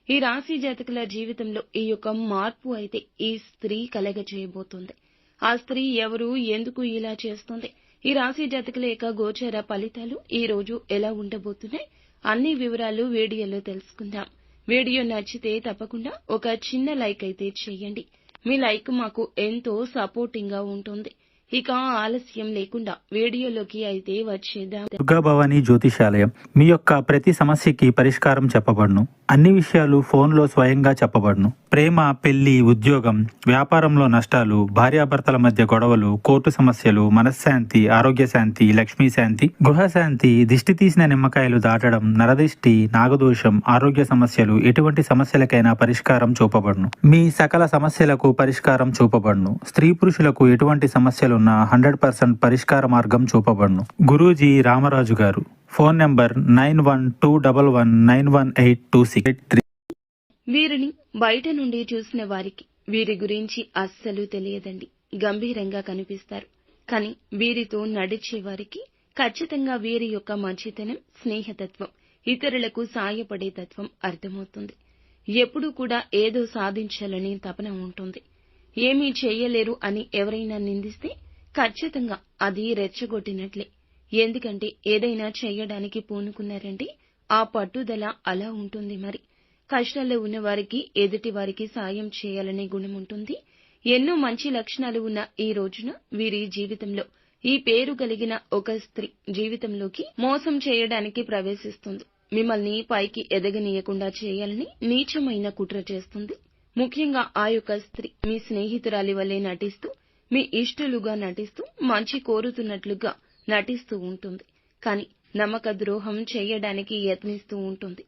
ఈ రాశి జాతకుల జీవితంలో ఈ యొక్క మార్పు అయితే ఈ స్త్రీ కలగజేయబోతుంది. ఆ స్త్రీ ఎవరు, ఎందుకు ఇలా చేస్తుంది, ఈ రాశి జాతకుల యొక్క గోచర ఫలితాలు ఈ రోజు ఎలా ఉండబోతున్నాయి, అన్ని వివరాలు వీడియోలో తెలుసుకుందాం. వీడియో నచ్చితే తప్పకుండా ఒక చిన్న లైక్ అయితే చేయండి. మీ లైక్ మాకు ఎంతో సపోర్టింగ్ గా ఉంటుంది. ఇక ఆలస్యం లేకుండా వీడియోలోకి అయితే వచ్చేద్దాం. దుర్గా భవానీ జ్యోతిషాలయం మీ యొక్క ప్రతి సమస్యకి పరిష్కారం చెప్పబడును. అన్ని విషయాలు ఫోన్లో స్వయంగా చెప్పబడును. ప్రేమ, పెళ్లి, ఉద్యోగం, వ్యాపారంలో నష్టాలు, భార్యాభర్తల మధ్య గొడవలు, కోర్టు సమస్యలు, మనశ్శాంతి, ఆరోగ్య శాంతి, లక్ష్మీ శాంతి, గృహశాంతి, దిష్టి తీసిన నిమ్మకాయలు దాటడం, నరదిష్టి, నాగదోషం, ఆరోగ్య సమస్యలు, ఎటువంటి సమస్యలకైనా పరిష్కారం చూపబడును. మీ సకల సమస్యలకు పరిష్కారం చూపబడును. స్త్రీ పురుషులకు ఎటువంటి సమస్యలున్నా 100% పరిష్కార మార్గం చూపబడును. గురూజీ రామరాజు గారు. Phone number 9121191826. వీరిని బయట నుండి చూసిన వారికి వీరి గురించి అస్సలు తెలియదండి. గంభీరంగా కనిపిస్తారు. కానీ వీరితో నడిచే వారికి ఖచ్చితంగా వీరి యొక్క మంచితనం, స్నేహతత్వం, ఇతరులకు సాయపడే తత్వం అర్థమవుతుంది. ఎప్పుడూ కూడా ఏదో సాధించాలని తపన ఉంటుంది. ఏమీ చేయలేరు అని ఎవరైనా నిందిస్తే ఖచ్చితంగా అది రెచ్చగొట్టినట్లే. ఎందుకంటే ఏదైనా చేయడానికి పూనుకున్నారంటే ఆ పట్టుదల అలా ఉంటుంది. మరి కష్టాల్లో ఉన్న వారికి, ఎదుటి వారికి సాయం చేయాలనే గుణం ఉంటుంది. ఎన్నో మంచి లక్షణాలు ఉన్న ఈ రోజున వీరి జీవితంలో ఈ పేరు కలిగిన ఒక స్త్రీ జీవితంలోకి మోసం చేయడానికి ప్రవేశిస్తుంది. మిమ్మల్ని పైకి ఎదగనీయకుండా చేయాలని నీచమైన కుట్ర చేస్తుంది. ముఖ్యంగా ఆ యొక్క స్త్రీ మీ స్నేహితురాలి వల్లే నటిస్తూ, మీ ఇష్టలుగా నటిస్తూ, మంచి కోరుతున్నట్లుగా నటిస్తూ ఉంటుంది. కానీ నమ్మక ద్రోహం చేయడానికి యత్నిస్తూ ఉంటుంది.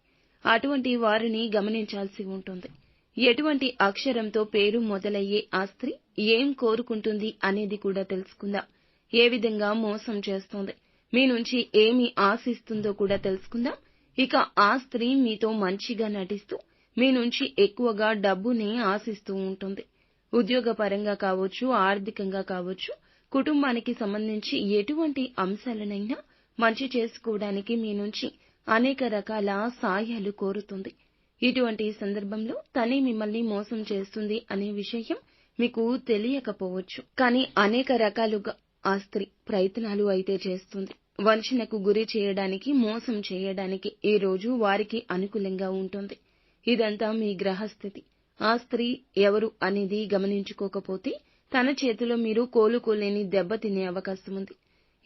అటువంటి వారిని గమనించాల్సి ఉంటుంది. ఎటువంటి అక్షరంతో పేరు మొదలయ్యే ఆ స్త్రీ ఏం కోరుకుంటుంది అనేది కూడా తెలుసుకుందాం. ఏ విధంగా మోసం చేస్తోంది, మీ నుంచి ఏమి ఆశిస్తుందో కూడా తెలుసుకుందాం. ఇక ఆ స్త్రీ మీతో మంచిగా నటిస్తూ మీ నుంచి ఎక్కువగా డబ్బుని ఆశిస్తూ ఉంటుంది. ఉద్యోగపరంగా కావచ్చు, ఆర్థికంగా కావచ్చు, కుటుంబానికి సంబంధించి ఎటువంటి అంశాలనైనా మంచి చేసుకోవడానికి మీ నుంచి అనేక రకాల సాయాలు కోరుతుంది. ఇటువంటి సందర్భంలో తనే మిమ్మల్ని మోసం చేస్తుంది అనే విషయం మీకు తెలియకపోవచ్చు. కానీ అనేక రకాలుగా ఆ స్త్రీ ప్రయత్నాలు అయితే చేస్తుంది. వంచనకు గురి చేయడానికి, మోసం చేయడానికి ఈ రోజు వారికి అనుకూలంగా ఉంటుంది. ఇదంతా మీ గ్రహస్థితి. ఆ స్త్రీ ఎవరు అనేది గమనించుకోకపోతే తన చేతిలో మీరు కోలుకోలేని దెబ్బ తినే అవకాశం ఉంది.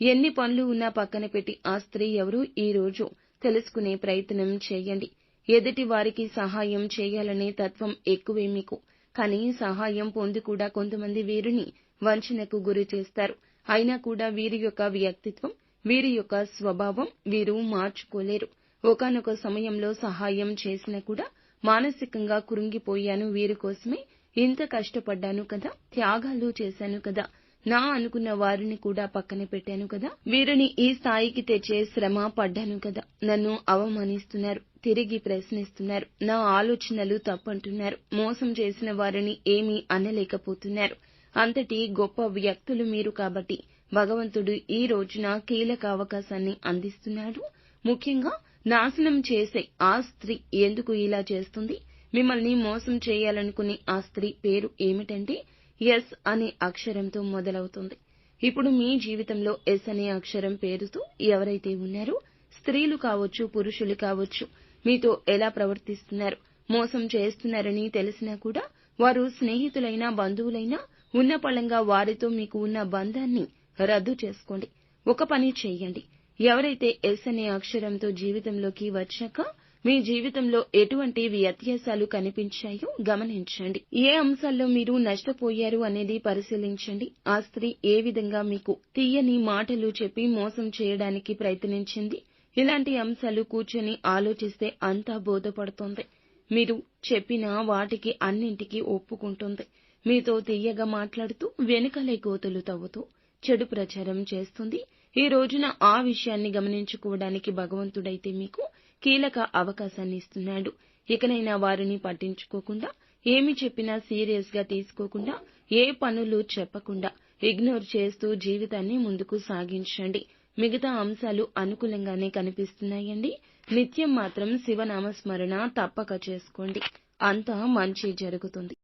ఎన్ని పనులు ఉన్నా పక్కన పెట్టి ఆ స్త్రీ ఎవరు ఈ రోజు తెలుసుకునే ప్రయత్నం చేయండి. ఎదుటి వారికి సహాయం చేయాలనే తత్వం ఎక్కువే మీకు. కానీ సహాయం పొంది కూడా కొంతమంది వీరిని వంచనకు గురి చేస్తారు. అయినా కూడా వీరి యొక్క వ్యక్తిత్వం, వీరి యొక్క స్వభావం వీరు మార్చుకోలేరు. ఒకానొక సమయంలో సహాయం చేసినా కూడా మానసికంగా కృంగిపోయాను, వీరి కోసమే ఇంత కష్టపడ్డాను కదా, త్యాగాలు చేశాను కదా, నా అనుకున్న వారిని కూడా పక్కన పెట్టాను కదా, వీరిని ఈ స్థాయికి తెచ్చే శ్రమ పడ్డాను కదా, నన్ను అవమానిస్తున్నారు, తిరిగి ప్రశ్నిస్తున్నారు, నా ఆలోచనలు తప్పంటున్నారు, మోసం చేసిన వారిని ఏమీ అనలేకపోతున్నారు. అంతటి గొప్ప వ్యక్తులు మీరు కాబట్టి భగవంతుడు ఈ రోజున కీలక అవకాశాన్ని అందిస్తున్నాడు. ముఖ్యంగా నాశనం చేసే ఆ స్త్రీ ఎందుకు ఇలా చేస్తుంది, మిమ్మల్ని మోసం చేయాలనుకునే ఆ స్త్రీ పేరు ఏమిటంటే ఎస్ అనే అక్షరంతో మొదలవుతుంది. ఇప్పుడు మీ జీవితంలో ఎస్ అనే అక్షరం పేరుతో ఎవరైతే ఉన్నారో, స్త్రీలు కావచ్చు, పురుషులు కావచ్చు, మీతో ఎలా ప్రవర్తిస్తున్నారు, మోసం చేస్తున్నారని తెలిసినా కూడా వారు స్నేహితులైనా, బంధువులైనా ఉన్న పళంగా వారితో మీకు ఉన్న బంధాన్ని రద్దు చేసుకోండి. ఒక పని చేయండి. ఎవరైతే ఎస్ అనే అక్షరంతో జీవితంలోకి వచ్చాక మీ జీవితంలో ఎటువంటి వ్యత్యాసాలు కనిపించాయో గమనించండి. ఏ అంశాల్లో మీరు నష్టపోయారు అనేది పరిశీలించండి. ఆ స్త్రీ ఏ విధంగా మీకు తీయని మాటలు చెప్పి మోసం చేయడానికి ప్రయత్నించింది. ఇలాంటి అంశాలు కూర్చొని ఆలోచిస్తే అంతా బోధపడుతుంది. మీరు చెప్పిన వాటికి అన్నింటికీ ఒప్పుకుంటుంది. మీతో తీయగా మాట్లాడుతూ వెనుకలే గోతులు తవ్వుతూ చెడు ప్రచారం చేస్తుంది. ఈ రోజున ఆ విషయాన్ని గమనించుకోవడానికి భగవంతుడైతే మీకు కీలక అవకాశాన్ని ఇస్తున్నాడు. ఇకనైనా వారిని పట్టించుకోకుండా, ఏమి చెప్పినా సీరియస్ గా తీసుకోకుండా, ఏ పనులు చెప్పకుండా ఇగ్నోర్ చేస్తూ జీవితాన్ని ముందుకు సాగించండి. మిగతా అంశాలు అనుకూలంగానే కనిపిస్తున్నాయండి. నిత్యం మాత్రం శివనామస్మరణ తప్పక చేసుకోండి. అంతా మంచి జరుగుతుంది.